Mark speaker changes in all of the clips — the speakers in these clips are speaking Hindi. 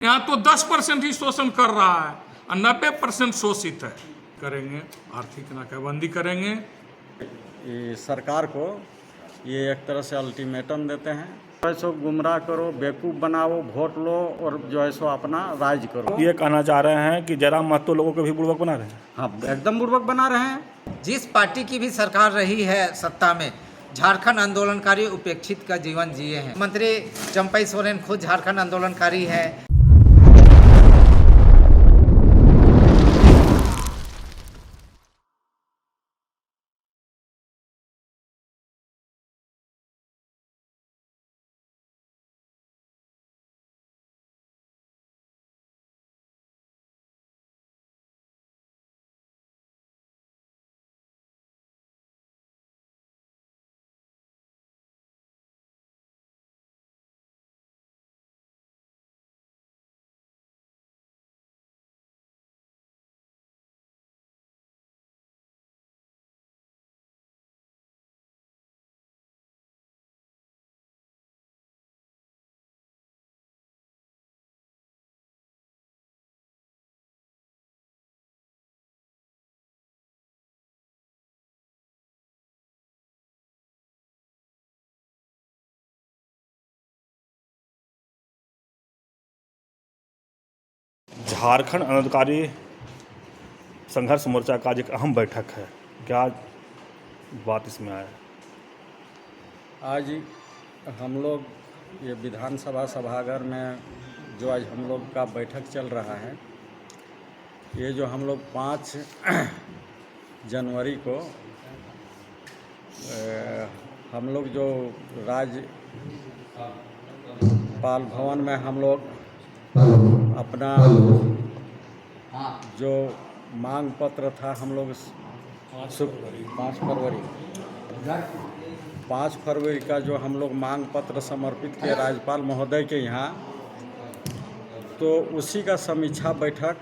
Speaker 1: यहाँ तो 10% ही शोषण कर रहा है और 90% शोषित है। करेंगे आर्थिक नाकाबंदी करेंगे।
Speaker 2: ये सरकार को ये एक तरह से अल्टीमेटम देते हैं, जो है सो गुमराह करो, बेवकूफ़ बनाओ, वोट लो और जो है सो अपना राज करो।
Speaker 3: ये कहना चाह रहे हैं कि जयराम महतो लोगों को भी बुड़बक बना रहे हैं।
Speaker 2: हाँ, एकदम बुड़बक बना रहे हैं।
Speaker 4: जिस पार्टी की भी सरकार रही है सत्ता में, झारखंड आंदोलनकारी उपेक्षित का जीवन जिए हैं। मंत्री चंपई सोरेन खुद झारखंड आंदोलनकारी है।
Speaker 3: झारखंड आंदोलनकारी संघर्ष मोर्चा का आज एक अहम बैठक है, क्या बात इसमें आया?
Speaker 2: आज हम लोग ये विधानसभा सभागार में जो आज हम लोग का बैठक चल रहा है, ये जो हम लोग 5 जनवरी को हम लोग जो राज्यपाल भवन में हम लोग अपना जो मांग पत्र था, हम लोग 5 फरवरी का जो हम लोग मांग पत्र समर्पित किए राज्यपाल महोदय के यहाँ, तो उसी का समीक्षा बैठक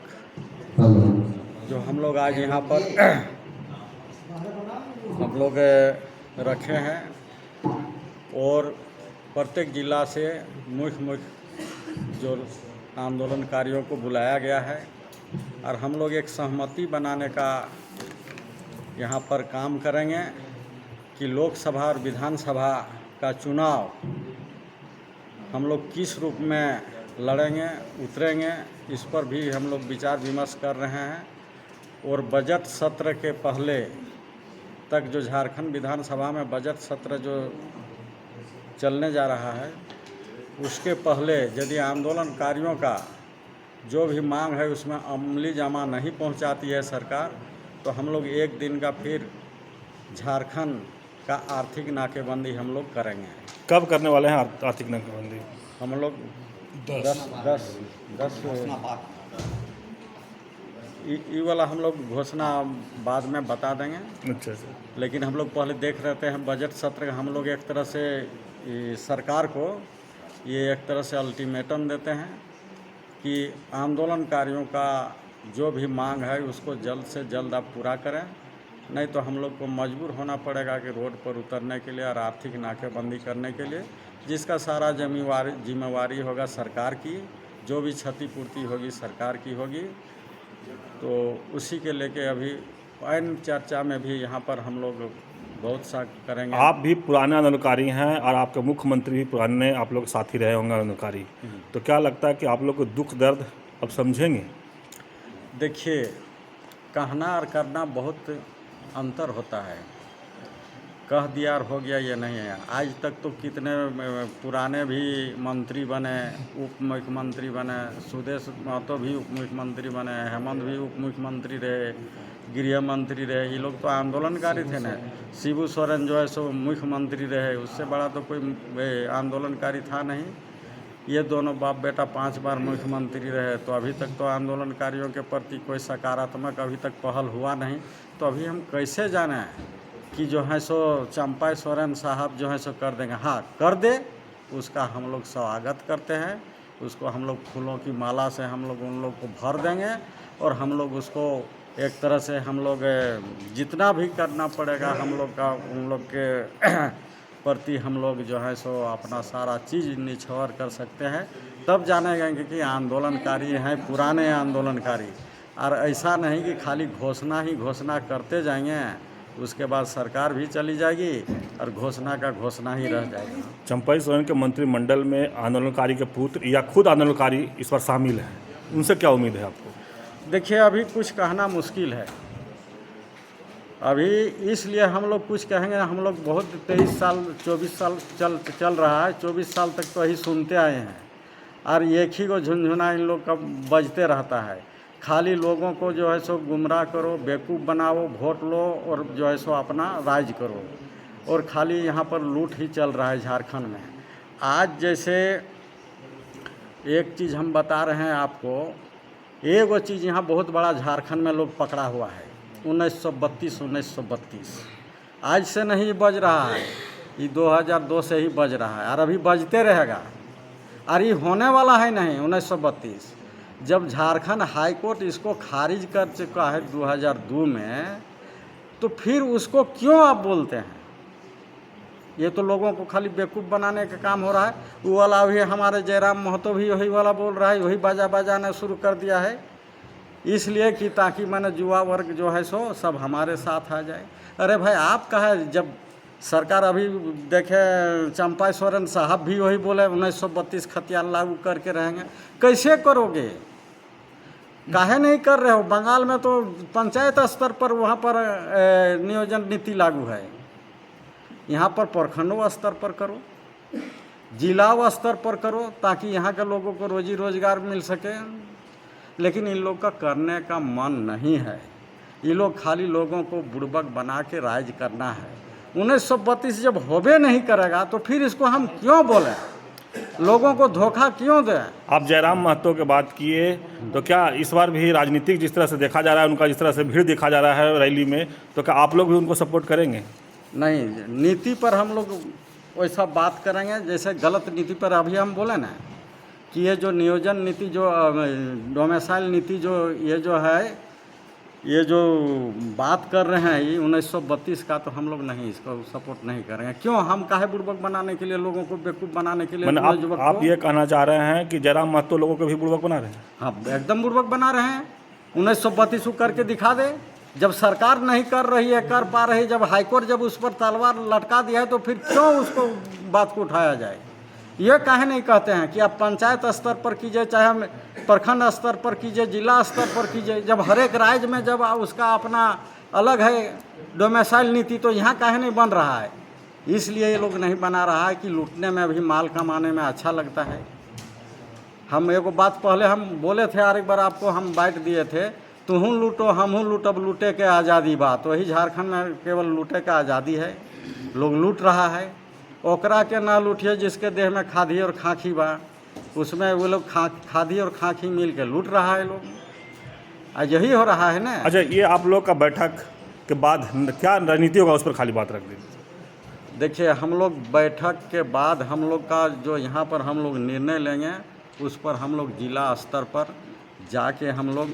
Speaker 2: जो हम लोग आज यहाँ पर हम लोग रखे हैं और प्रत्येक जिला से मुख्य जो आंदोलनकारियों को बुलाया गया है और हम लोग एक सहमति बनाने का यहाँ पर काम करेंगे कि लोकसभा और विधानसभा का चुनाव हम लोग किस रूप में लड़ेंगे, उतरेंगे, इस पर भी हम लोग विचार विमर्श कर रहे हैं। और बजट सत्र के पहले तक जो झारखंड विधानसभा में बजट सत्र जो चलने जा रहा है, उसके पहले यदि आंदोलनकारियों का जो भी मांग है उसमें अमली जामा नहीं पहुंचाती है सरकार, तो हम लोग एक दिन का फिर झारखंड का आर्थिक नाकेबंदी हम लोग करेंगे।
Speaker 3: कब करने वाले हैं आर्थिक नाकेबंदी?
Speaker 2: हम लोग 10 ये वाला हम लोग घोषणा बाद में बता देंगे।
Speaker 3: अच्छा।
Speaker 2: लेकिन हम लोग पहले देख रहते हैं बजट सत्र, हम लोग एक तरह से सरकार को ये एक तरह से अल्टीमेटम देते हैं कि आंदोलनकारियों का जो भी मांग है उसको जल्द से जल्द आप पूरा करें, नहीं तो हम लोग को मजबूर होना पड़ेगा कि रोड पर उतरने के लिए और आर्थिक नाकेबंदी करने के लिए, जिसका सारा जिम्मेवारी होगा सरकार की, जो भी क्षतिपूर्ति होगी सरकार की होगी। तो उसी के लेके अभी अन्य चर्चा में भी यहाँ पर हम लोग बहुत सा करेंगे।
Speaker 3: आप भी पुराने आंदोलनकारी हैं और आपके मुख्यमंत्री भी पुराने आप लोग साथी रहे होंगे आंदोलनकारी, तो क्या लगता है कि आप लोग को दुख दर्द अब समझेंगे?
Speaker 2: देखिए, कहना और करना बहुत अंतर होता है। कह दिया और हो गया ये नहीं है। आज तक तो कितने पुराने भी मंत्री बने, उप मुख्यमंत्री बने, सुदेश महतो भी उप मुख्यमंत्री बने, हेमंत भी उप मुख्यमंत्री रहे, गृह मंत्री रहे, ये लोग तो आंदोलनकारी थे ना। शिबू सोरेन जो है सो मुख्यमंत्री रहे, उससे बड़ा तो कोई आंदोलनकारी था नहीं। ये दोनों बाप बेटा 5 बार मुख्यमंत्री रहे, तो अभी तक तो आंदोलनकारियों के प्रति कोई सकारात्मक अभी तक पहल हुआ नहीं। तो अभी हम कैसे जाने कि जो है सो चंपई सोरेन साहब जो है सो कर देंगे? हाँ, कर दे, उसका हम लोग स्वागत करते हैं। उसको हम लोग फूलों की माला से हम लोग उन लोग को भर देंगे और हम लोग उसको एक तरह से हम लोग जितना भी करना पड़ेगा हम लोग का उन लोग के प्रति हम लोग जो है सो अपना सारा चीज़ निछावर कर सकते हैं। तब जानेंगे कि आंदोलनकारी हैं, पुराने आंदोलनकारी। और ऐसा नहीं कि खाली घोषणा ही घोषणा करते जाएंगे, उसके बाद सरकार भी चली जाएगी और घोषणा का घोषणा ही रह जाएगा।
Speaker 3: चंपाई सोरेन के मंत्रिमंडल में आंदोलनकारी के पुत्र या खुद आंदोलनकारी इस पर शामिल हैं, उनसे क्या उम्मीद है आपको?
Speaker 2: देखिए, अभी कुछ कहना मुश्किल है अभी, इसलिए हम लोग कुछ कहेंगे। हम लोग बहुत 23 साल 24 साल चल रहा है, 24 साल तक तो यही सुनते आए हैं और एक ही को झुनझुना इन लोग का बजते रहता है। खाली लोगों को जो है सो गुमराह करो, बेवकूफ़ बनाओ, वोट लो और जो है सो अपना राज करो, और खाली यहाँ पर लूट ही चल रहा है झारखंड में। आज जैसे एक चीज़ हम बता रहे हैं आपको, एक वो चीज़ यहाँ बहुत बड़ा झारखंड में लोग पकड़ा हुआ है, 1932 आज से नहीं बज रहा है, ये 2002 से ही बज रहा है और अभी बजते रहेगा। और ये होने वाला है नहीं 1932, जब झारखंड हाई कोर्ट इसको खारिज कर चुका है 2002 में, तो फिर उसको क्यों आप बोलते हैं? ये तो लोगों को खाली बेवकूफ़ बनाने का काम हो रहा है। वो वाला भी हमारे जयराम महतो भी वही वाला बोल रहा है, वही बजाना शुरू कर दिया है, इसलिए कि ताकि मैंने युवा वर्ग जो है सो सब हमारे साथ आ जाए। अरे भाई, आप कहा जब सरकार अभी देखे, चंपाई सोरेन साहब भी वही बोले 1932 खतियान लागू करके रहेंगे। कैसे करोगे? काहे नहीं कर रहे हो? बंगाल में तो पंचायत स्तर पर वहाँ पर नियोजन नीति लागू है, यहाँ पर प्रखंडों स्तर पर करो, जिला स्तर पर करो, ताकि यहाँ के लोगों को रोजी रोजगार मिल सके। लेकिन इन लोग का करने का मन नहीं है, ये लोग खाली लोगों को बुड़बक बना के राज करना है। 1932 जब होबे नहीं करेगा तो फिर इसको हम क्यों बोलें, लोगों को धोखा क्यों दें?
Speaker 3: आप जयराम महतो की बात किए, तो क्या इस बार भी राजनीतिक जिस तरह से देखा जा रहा है, उनका जिस तरह से भीड़ देखा जा रहा है रैली में, तो क्या आप लोग भी उनको सपोर्ट करेंगे?
Speaker 2: नहीं, नीति पर हम लोग वैसा बात करेंगे जैसे गलत नीति पर अभी हम बोले ना कि ये जो नियोजन नीति, जो डोमिसाइल नीति, जो ये जो है, ये जो बात कर रहे हैं ये 1932 का, तो हम लोग नहीं, इसको सपोर्ट नहीं करेंगे। क्यों? हम काहे बुड़बक बनाने के लिए, लोगों को बेवकूफ़ बनाने के लिए?
Speaker 3: आप ये कहना चाह रहे हैं कि जयराम महतो लोगों को भी बुड़बक बना रहे हैं?
Speaker 2: हाँ, एकदम बुड़बक बना रहे हैं। 1932 को करके दिखा दे। जब सरकार नहीं कर रही है, कर पा रही, जब हाईकोर्ट जब उस पर तलवार लटका दिया है, तो फिर क्यों उसको बात को उठाया जाए? ये काहे नहीं कहते हैं कि आप पंचायत स्तर पर कीजिए, चाहे हम प्रखंड स्तर पर कीजिए, जिला स्तर पर कीजिए। जब हर एक राज्य में जब उसका अपना अलग है डोमिसाइल नीति, तो यहाँ काहे नहीं बन रहा है? इसलिए ये लोग नहीं बना रहा है कि लूटने में अभी माल कमाने में अच्छा लगता है। हम एगो बात पहले हम बोले थे, और एक बार आपको हम बाइट दिए थे, तुहूँ लूटो हमहूँ लूटब, लूटे के आज़ादी बा। तो वही झारखंड में केवल लूटे का आज़ादी है, लोग लूट रहा है। ओकरा के ना लूटिए जिसके देह में खादी और खाँखी बा, उसमें वो लोग खादी और खाँखी मिल के लूट रहा है लोग। आज यही हो रहा है ना।
Speaker 3: अच्छा, ये आप लोग का बैठक के बाद क्या रणनीति होगा, उस पर खाली बात रख दीजिए।
Speaker 2: देखिए, हम लोग बैठक के बाद हम लोग का जो यहाँ पर हम लोग निर्णय लेंगे, उस पर हम लोग जिला स्तर पर जाके हम लोग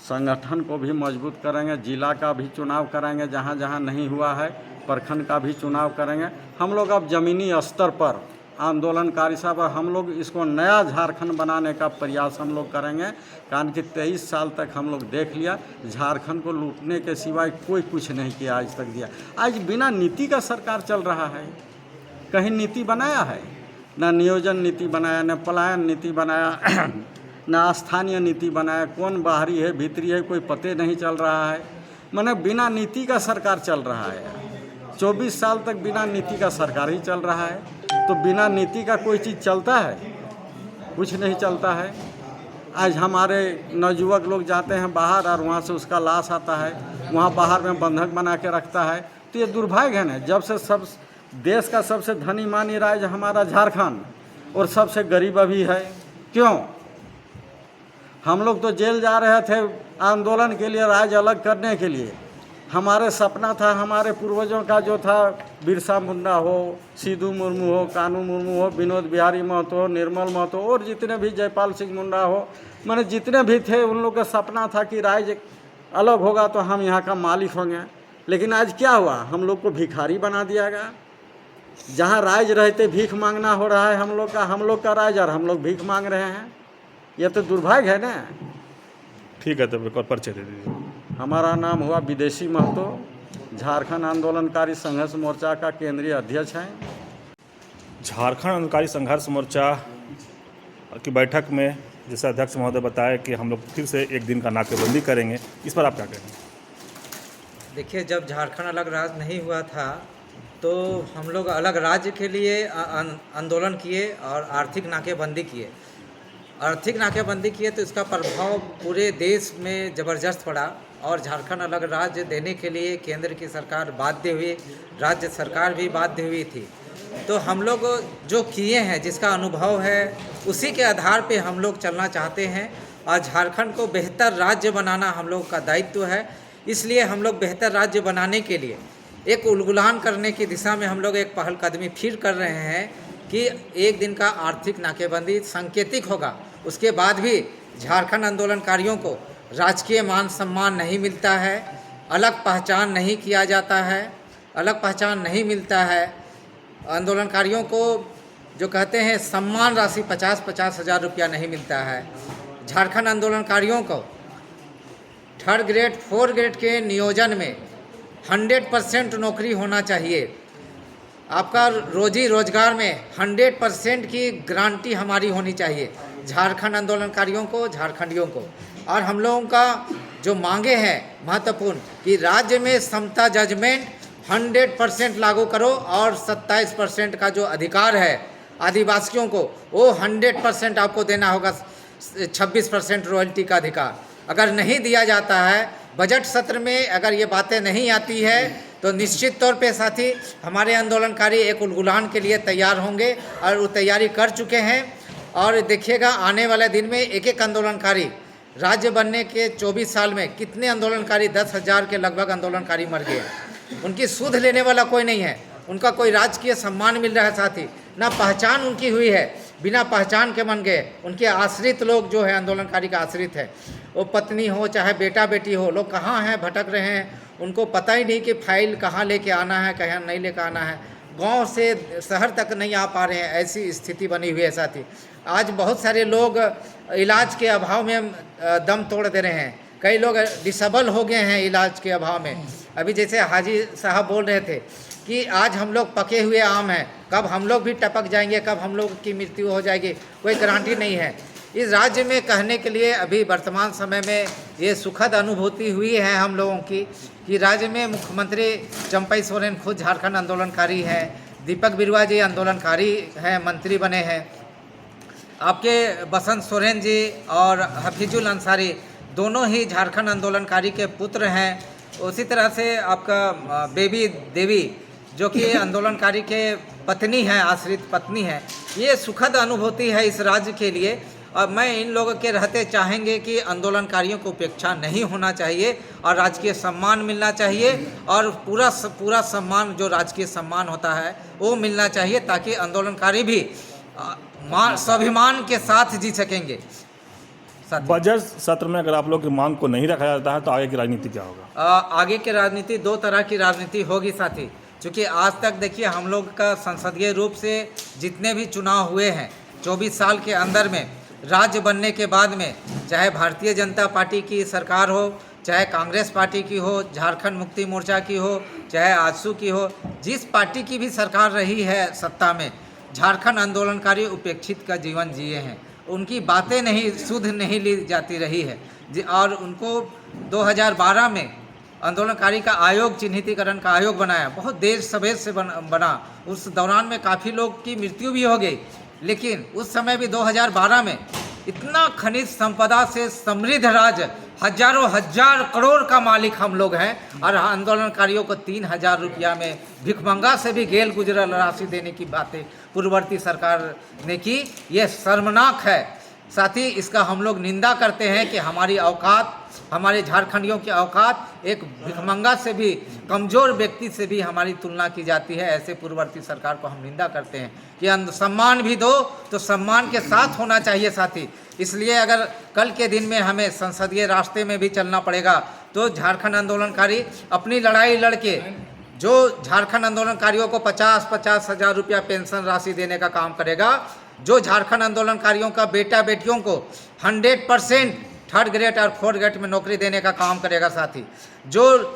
Speaker 2: संगठन को भी मजबूत करेंगे, जिला का भी चुनाव करेंगे, जहाँ जहाँ नहीं हुआ है प्रखंड का भी चुनाव करेंगे। हम लोग अब ज़मीनी स्तर पर आंदोलनकारी साहब, हम लोग इसको नया झारखंड बनाने का प्रयास हम लोग करेंगे। कारण कि 23 साल तक हम लोग देख लिया, झारखंड को लूटने के सिवाय कोई कुछ नहीं किया आज तक दिया। आज बिना नीति का सरकार चल रहा है, कहीं नीति बनाया है? ना नियोजन नीति बनाया, न पलायन नीति बनाया, ना स्थानीय नीति बनाया। कौन बाहरी है भीतरी है कोई पते नहीं चल रहा है। माने बिना नीति का सरकार चल रहा है। 24 साल तक बिना नीति का सरकार ही चल रहा है, तो बिना नीति का कोई चीज़ चलता है? कुछ नहीं चलता है। आज हमारे नवयुवक लोग जाते हैं बाहर और वहाँ से उसका लाश आता है, वहाँ बाहर में बंधक बना के रखता है। तो ये दुर्भाग्य है ना। जब से सब देश का सबसे धनी मानी राज्य हमारा झारखंड और सबसे गरीब अभी है, क्यों? हम लोग तो जेल जा रहे थे आंदोलन के लिए, राज्य अलग करने के लिए। हमारे सपना था, हमारे पूर्वजों का जो था, बिरसा मुंडा हो, सिद्धू मुर्मू हो, कानू मुर्मू हो, विनोद बिहारी महतो हो, निर्मल महतो और जितने भी, जयपाल सिंह मुंडा हो, मैंने जितने भी थे, उन लोग का सपना था कि राज्य अलग होगा तो हम यहाँ का मालिक होंगे। लेकिन आज क्या हुआ? हम लोग को भिखारी बना दिया गया। जहाँ राज रहते भीख मांगना हो रहा है हम लोग का राज, और हम लोग भीख मांग रहे हैं। ये तो दुर्भाग्य है ना।
Speaker 3: ठीक है, तो एक और परिचय दे दीजिए।
Speaker 2: हमारा नाम हुआ विदेशी महतो, झारखंड आंदोलनकारी संघर्ष मोर्चा का केंद्रीय अध्यक्ष हैं।
Speaker 3: झारखंड आंदोलनकारी संघर्ष मोर्चा की बैठक में जैसे अध्यक्ष महोदय बताया कि हम लोग फिर से एक दिन का नाकेबंदी करेंगे, इस पर आप क्या कहेंगे?
Speaker 4: देखिए, जब झारखंड अलग राज्य नहीं हुआ था तो हम लोग अलग राज्य के लिए आंदोलन किए और आर्थिक नाकेबंदी किए। आर्थिक नाकेबंदी किए तो इसका प्रभाव पूरे देश में ज़बरदस्त पड़ा और झारखंड अलग राज्य देने के लिए केंद्र की सरकार बाध्य हुई, राज्य सरकार भी बाध्य हुई थी। तो हम लोग जो किए हैं, जिसका अनुभव है, उसी के आधार पे हम लोग चलना चाहते हैं और झारखंड को बेहतर राज्य बनाना हम लोग का दायित्व है। इसलिए हम लोग बेहतर राज्य बनाने के लिए एक उलगुलान करने की दिशा में हम लोग एक पहलकदमी फिर कर रहे हैं कि एक दिन का आर्थिक नाकेबंदी सांकेतिक होगा। उसके बाद भी झारखंड आंदोलनकारियों को राजकीय मान सम्मान नहीं मिलता है, अलग पहचान नहीं किया जाता है, अलग पहचान नहीं मिलता है। आंदोलनकारियों को जो कहते हैं सम्मान राशि 50-50 हज़ार रुपया नहीं मिलता है। झारखंड आंदोलनकारियों को 3rd ग्रेड 4th ग्रेड के नियोजन में 100% नौकरी होना चाहिए। आपका रोजी रोजगार में 100% की गारंटी हमारी होनी चाहिए झारखंड आंदोलनकारियों को, झारखंडियों को। और हम लोगों का जो मांगे हैं महत्वपूर्ण कि राज्य में समता जजमेंट 100% लागू करो और 27% का जो अधिकार है आदिवासियों को वो 100% आपको देना होगा। 26% रॉयल्टी का अधिकार अगर नहीं दिया जाता है, बजट सत्र में अगर ये बातें नहीं आती है तो निश्चित तौर पे साथी हमारे आंदोलनकारी एक उलगुलान के लिए तैयार होंगे और वो तैयारी कर चुके हैं। और देखिएगा आने वाले दिन में एक एक आंदोलनकारी राज्य बनने के 24 साल में कितने आंदोलनकारी 10,000 के लगभग आंदोलनकारी मर गए। उनकी सुध लेने वाला कोई नहीं है, उनका कोई राजकीय सम्मान मिल रहा है साथी, ना पहचान उनकी हुई है, बिना पहचान के मन गए। उनके आश्रित लोग जो है आंदोलनकारी का आश्रित है, वो पत्नी हो चाहे बेटा बेटी हो, लोग कहाँ हैं भटक रहे हैं, उनको पता ही नहीं कि फाइल कहाँ लेके आना है, कहाँ नहीं लेके आना है, गांव से शहर तक नहीं आ पा रहे हैं। ऐसी स्थिति बनी हुई है साथी। आज बहुत सारे लोग इलाज के अभाव में दम तोड़ दे रहे हैं, कई लोग डिसेबल हो गए हैं इलाज के अभाव में। अभी जैसे हाजी साहब बोल रहे थे कि आज हम लोग पके हुए आम हैं, कब हम लोग भी टपक जाएंगे, कब हम लोग की मृत्यु हो जाएगी, कोई गारंटी नहीं है। इस राज्य में कहने के लिए अभी वर्तमान समय में ये सुखद अनुभूति हुई है हम लोगों की कि राज्य में मुख्यमंत्री चंपई सोरेन खुद झारखंड आंदोलनकारी हैं, दीपक बिरुआ जी आंदोलनकारी हैं, मंत्री बने हैं, आपके बसंत सोरेन जी और हफीजुल अंसारी दोनों ही झारखंड आंदोलनकारी के पुत्र हैं। उसी तरह से आपका बेबी देवी जो कि आंदोलनकारी के पत्नी हैं, आश्रित पत्नी हैं। ये सुखद अनुभूति है इस राज्य के लिए। और मैं इन लोगों के रहते चाहेंगे कि आंदोलनकारियों को उपेक्षा नहीं होना चाहिए और राजकीय सम्मान मिलना चाहिए और पूरा सम्मान जो राजकीय सम्मान होता है वो मिलना चाहिए, ताकि आंदोलनकारी भी स्वाभिमान के साथ जी सकेंगे।
Speaker 3: बजट सत्र में अगर आप लोग की मांग को नहीं रखा जाता है तो आगे की राजनीति क्या होगा?
Speaker 4: आगे की राजनीति 2 तरह की राजनीति होगी साथी। क्योंकि आज तक देखिए हम लोग का संसदीय रूप से जितने भी चुनाव हुए हैं 24 साल के अंदर में, राज्य बनने के बाद में, चाहे भारतीय जनता पार्टी की सरकार हो, चाहे कांग्रेस पार्टी की हो, झारखंड मुक्ति मोर्चा की हो, चाहे आजसू की हो, जिस पार्टी की भी सरकार रही है सत्ता में, झारखंड आंदोलनकारी उपेक्षित का जीवन जिए हैं। उनकी बातें नहीं शुद्ध नहीं ली जाती रही है और उनको 2012 में आंदोलनकारी का आयोग, चिन्हितीकरण का आयोग बनाया, बहुत देर सवेर से बना। उस दौरान में काफ़ी लोग की मृत्यु भी हो गई, लेकिन उस समय भी 2012 में इतना खनिज संपदा से समृद्ध राज्य, हजारों हजार करोड़ का मालिक हम लोग हैं और आंदोलनकारियों को 3,000 रुपया में भिखमंगा से भी गेल गुजरल राशि देने की बातें पूर्ववर्ती सरकार ने की। ये शर्मनाक है साथी। इसका हम लोग निंदा करते हैं कि हमारी औकात, हमारे झारखंडियों की औकात एक भिखमंगा से भी, कमज़ोर व्यक्ति से भी हमारी तुलना की जाती है। ऐसे पूर्ववर्ती सरकार को हम निंदा करते हैं कि सम्मान भी दो तो सम्मान के साथ होना चाहिए साथी। इसलिए अगर कल के दिन में हमें संसदीय रास्ते में भी चलना पड़ेगा तो झारखंड आंदोलनकारी अपनी लड़ाई लड़के जो झारखंड आंदोलनकारियों को 50-50 हज़ार रुपया पेंशन राशि देने का काम करेगा, जो झारखंड आंदोलनकारियों का बेटा बेटियों को 100% थर्ड ग्रेड और फोर्थ ग्रेड में नौकरी देने का काम करेगा। साथ ही जो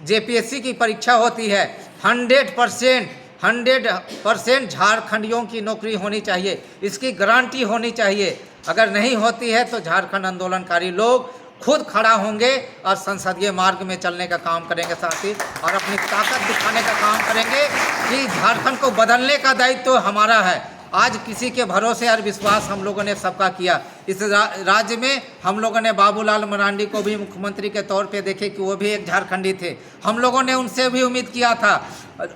Speaker 4: जेपीएससी की परीक्षा होती है 100% झारखंडियों की नौकरी होनी चाहिए, इसकी गारंटी होनी चाहिए। अगर नहीं होती है तो झारखंड आंदोलनकारी लोग खुद खड़ा होंगे और संसदीय मार्ग में चलने का काम करेंगे साथ ही, और अपनी ताकत दिखाने का काम करेंगे कि झारखंड को बदलने का दायित्व तो हमारा है। आज किसी के भरोसे और विश्वास हम लोगों ने सबका किया। इस राज्य में हम लोगों ने बाबूलाल मरांडी को भी मुख्यमंत्री के तौर पे देखे कि वो भी एक झारखंडी थे, हम लोगों ने उनसे भी उम्मीद किया था।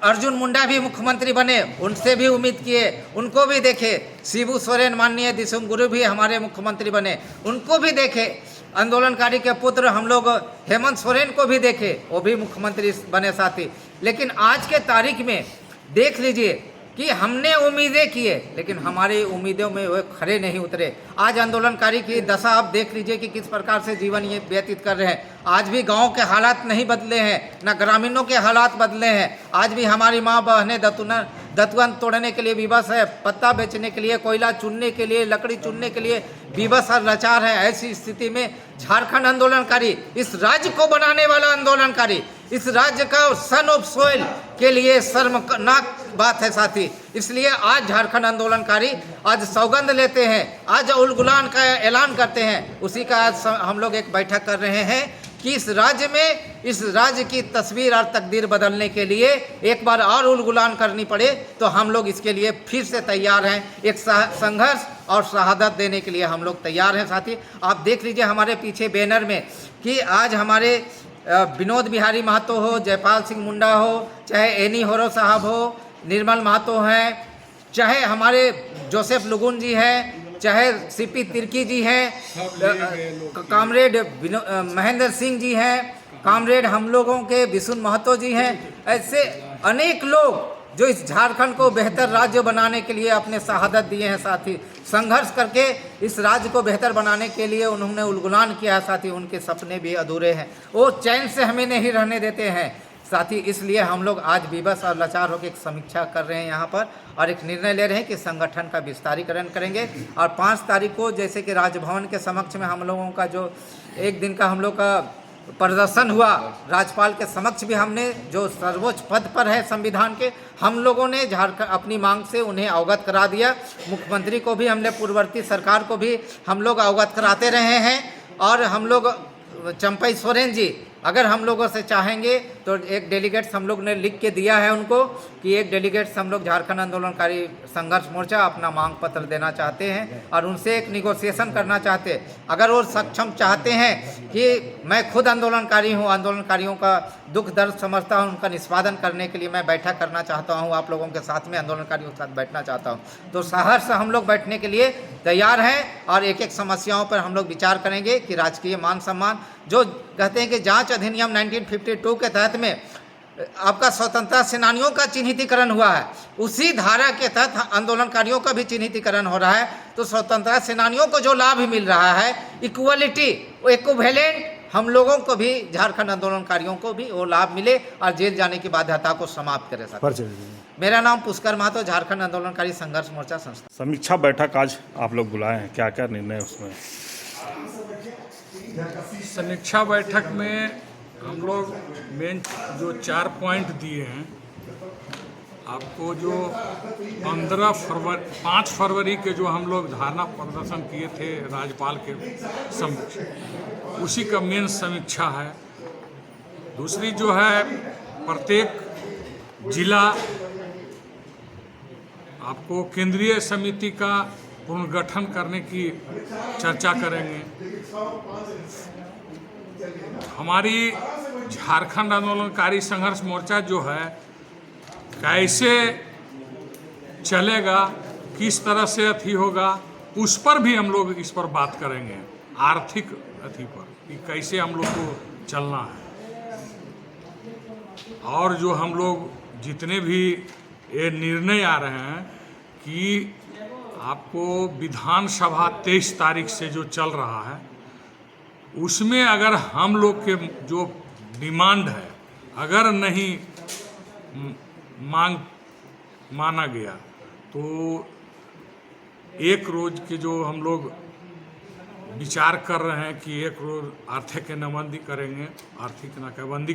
Speaker 4: अर्जुन मुंडा भी मुख्यमंत्री बने, उनसे भी उम्मीद किए, उनको भी देखे। शिबू सोरेन माननीय दिसुम गुरु भी हमारे मुख्यमंत्री बने, उनको भी देखे। आंदोलनकारी के पुत्र हम लोग हेमंत सोरेन को भी देखे, वो भी मुख्यमंत्री बने साथी। लेकिन आज के तारीख में देख लीजिए कि हमने उम्मीदें किए लेकिन हमारी उम्मीदों में वो खरे नहीं उतरे। आज आंदोलनकारी की दशा आप देख लीजिए कि किस प्रकार से जीवन ये व्यतीत कर रहे हैं। आज भी गांव के हालात नहीं बदले हैं, ना ग्रामीणों के हालात बदले हैं। आज भी हमारी माँ बहनें दतुअन तोड़ने के लिए विवश है, पत्ता बेचने के लिए, कोयला चुनने के लिए, लकड़ी चुनने के लिए विवश और लाचार है। ऐसी स्थिति में झारखंड आंदोलनकारी, इस राज्य को बनाने वाला आंदोलनकारी, इस राज्य का सन ऑफ सोइल के लिए शर्मनाक बात है साथी। इसलिए आज झारखंड आंदोलनकारी आज सौगंध लेते हैं, आज उलगुलान का ऐलान करते हैं। उसी का आज हम लोग एक बैठक कर रहे हैं कि इस राज्य में, इस राज्य की तस्वीर और तकदीर बदलने के लिए एक बार और उलगुलान करनी पड़े तो हम लोग इसके लिए फिर से तैयार हैं। एक संघर्ष और शहादत देने के लिए हम लोग तैयार हैं साथी। आप देख लीजिए हमारे पीछे बैनर में कि आज हमारे विनोद बिहारी महतो हो, जयपाल सिंह मुंडा हो, चाहे एनी होरो साहब हो, निर्मल महतो हैं, चाहे हमारे जोसेफ लुगुन जी हैं, चाहे सीपी तिर्की जी हैं, कामरेड महेंद्र सिंह जी हैं, कामरेड हम लोगों के विशुन महतो जी हैं। ऐसे अनेक लोग जो इस झारखंड को बेहतर राज्य बनाने के लिए अपने शहादत दिए हैं साथी। संघर्ष करके इस राज्य को बेहतर बनाने के लिए उन्होंने उलगुलान किया है साथी। उनके सपने भी अधूरे हैं, वो चैन से हमें नहीं रहने देते हैं साथी। इसलिए हम लोग आज विवश और लाचार होकर एक समीक्षा कर रहे हैं यहाँ पर और एक निर्णय ले रहे हैं कि संगठन का विस्तारीकरण करेंगे। और 5 तारीख को जैसे कि राजभवन के समक्ष में हम लोगों का जो एक दिन का हम लोग का प्रदर्शन हुआ, राज्यपाल के समक्ष भी हमने, जो सर्वोच्च पद पर है संविधान के, हम लोगों ने झारखंड अपनी मांग से उन्हें अवगत करा दिया। मुख्यमंत्री को भी हमने, पूर्ववर्ती सरकार को भी हम लोग अवगत कराते रहे हैं। और हम लोग चंपई सोरेन जी अगर हम लोगों से चाहेंगे तो एक डेलीगेट्स हम लोग ने लिख के दिया है उनको कि एक डेलीगेट्स हम लोग झारखंड आंदोलनकारी संघर्ष मोर्चा अपना मांग पत्र देना चाहते हैं और उनसे एक निगोशिएशन करना चाहते हैं। अगर वो सक्षम चाहते हैं कि मैं खुद आंदोलनकारी हूँ, आंदोलनकारियों का दुख दर्द समझता हूँ, उनका निष्पादन करने के लिए मैं बैठक करना चाहता हूँ, आप लोगों के साथ में आंदोलनकारियों के साथ बैठना चाहता हूँ, तो सहर्ष हम लोग बैठने के लिए तैयार हैं। और एक एक समस्याओं पर हम लोग विचार करेंगे कि राजकीय मान सम्मान, जो कहते हैं कि जांच अधिनियम 1952 के तहत में आपका स्वतंत्रता सेनानियों का चिन्हितीकरण हुआ है, उसी धारा के तहत आंदोलनकारियों का भी चिन्हितीकरण हो रहा है। तो स्वतंत्रता सेनानियों को जो लाभ मिल रहा है, इक्वलिटी, इक्विवेलेंट, हम लोगों को भी, झारखंड आंदोलनकारियों को भी वो लाभ मिले और जेल जाने की बाध्यता को समाप्त करे सके। मेरा नाम पुष्कर महतो, झारखंड आंदोलनकारी संघर्ष मोर्चा संस्था।
Speaker 3: समीक्षा बैठक आज आप लोग बुलाए हैं, क्या क्या निर्णय उसमें?
Speaker 1: समीक्षा बैठक में हम लोग मेन जो 4 पॉइंट दिए हैं आपको, जो 5 फरवरी के जो हम लोग धरना प्रदर्शन किए थे राज्यपाल के समक्ष, उसी का मेन समीक्षा है। दूसरी जो है प्रत्येक जिला आपको केंद्रीय समिति का पुनर्गठन करने की चर्चा करेंगे। हमारी झारखंड आंदोलनकारी संघर्ष मोर्चा जो है कैसे चलेगा, किस तरह से अथी होगा, उस पर भी हम लोग इस पर बात करेंगे। आर्थिक अथी पर कि कैसे हम लोग को चलना है, और जो हम लोग जितने भी ये निर्णय आ रहे हैं कि आपको विधानसभा 23 तारीख से जो चल रहा है, उसमें अगर हम लोग के जो डिमांड है अगर नहीं मांग माना गया। तो एक रोज के जो हम लोग विचार कर रहे हैं कि एक रोज आर्थिक नाकाबंदी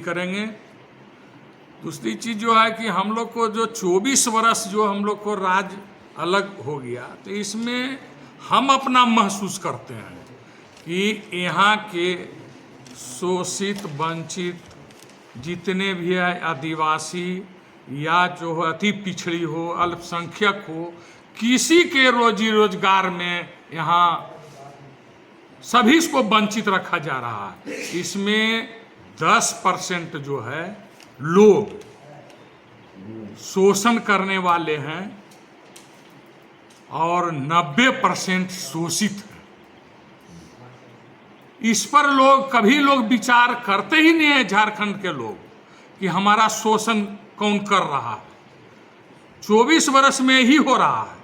Speaker 1: करेंगे। दूसरी चीज़ जो है कि हम लोग को जो 24 वर्ष जो हम लोग को राज अलग हो गया, तो इसमें हम अपना महसूस करते हैं कि यहाँ के शोषित वंचित जितने भी है, आदिवासी या जो है अति पिछड़ी हो, अल्पसंख्यक हो, किसी के रोजी रोजगार में यहाँ सभी को वंचित रखा जा रहा है। इसमें 10% जो है लोग शोषण करने वाले हैं और 90% शोषित हैं। इस पर कभी लोग विचार करते ही नहीं है झारखंड के लोग कि हमारा शोषण कौन कर रहा है। 24 वर्ष में ही हो रहा है,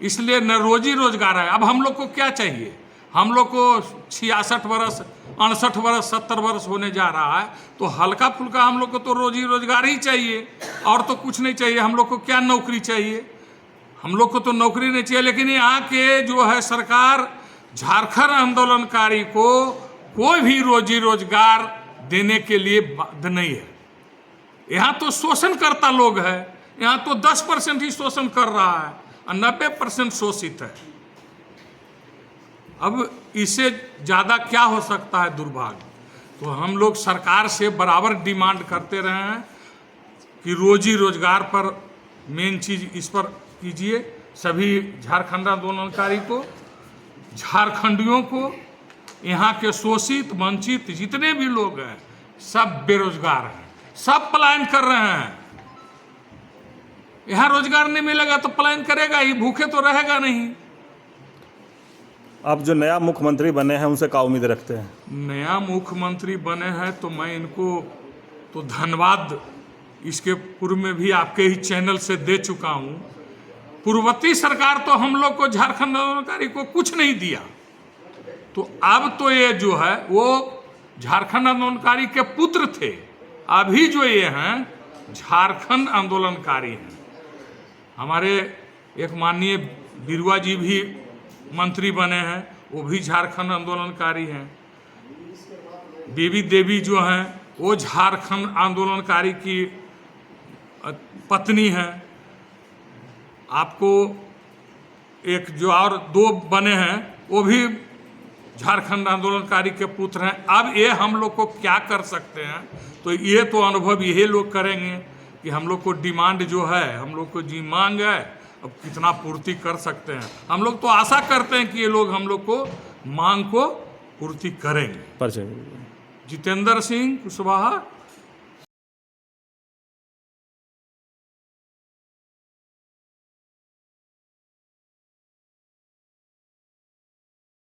Speaker 1: इसलिए न रोजी रोजगार है। अब हम लोग को क्या चाहिए? हम लोग को 66 वर्ष 68 वर्ष 70 वर्ष होने जा रहा है, तो हल्का फुल्का हम लोग को तो रोजी रोजगार ही चाहिए, और तो कुछ नहीं चाहिए। हम लोग को क्या नौकरी चाहिए? हम लोग को तो नौकरी नहीं चाहिए। लेकिन यहाँ के जो है सरकार झारखंड आंदोलनकारी को कोई भी रोजी रोजगार देने के लिए बाध्य नहीं है। यहाँ तो शोषण करता लोग है, यहाँ तो 10% ही शोषण कर रहा है और 90% शोषित है। अब इससे ज़्यादा क्या हो सकता है दुर्भाग्य? तो हम लोग सरकार से बराबर डिमांड करते रहे हैं कि रोजी रोजगार पर मेन चीज़ इस पर कीजिए। सभी झारखंड आंदोलनकारी को, झारखंडियों को, यहाँ के शोषित वंचित जितने भी लोग हैं सब बेरोजगार हैं, सब पलायन कर रहे हैं। यहाँ रोजगार नहीं मिलेगा तो पलायन करेगा ही, भूखे तो रहेगा नहीं।
Speaker 3: अब जो नया मुख्यमंत्री बने हैं उनसे क्या उम्मीद रखते हैं?
Speaker 1: नया मुख्यमंत्री बने हैं तो मैं इनको तो धन्यवाद इसके पूर्व में भी आपके ही चैनल से दे चुका हूँ। पूर्ववर्ती सरकार तो हम लोग को झारखंड आंदोलनकारी को कुछ नहीं दिया, तो अब तो ये जो है वो झारखंड आंदोलनकारी के पुत्र थे, अभी जो ये हैं झारखंड आंदोलनकारी हैं। हमारे एक माननीय बिरुआ जी भी मंत्री बने हैं, वो भी झारखंड आंदोलनकारी हैं। बेबी देवी जो हैं वो झारखंड आंदोलनकारी की पत्नी हैं। आपको एक जो और 2 बने हैं वो भी झारखंड आंदोलनकारी के पुत्र हैं। अब ये हम लोग को क्या कर सकते हैं? तो ये तो अनुभव यही लोग करेंगे कि हम लोग को डिमांड जो है, हम लोग को जी मांग है, अब कितना पूर्ति कर सकते हैं। हम लोग तो आशा करते हैं कि ये लोग हम लोग को मांग को पूर्ति करेंगे।
Speaker 3: परिचय।
Speaker 1: जितेंद्र सिंह कुशवाहा,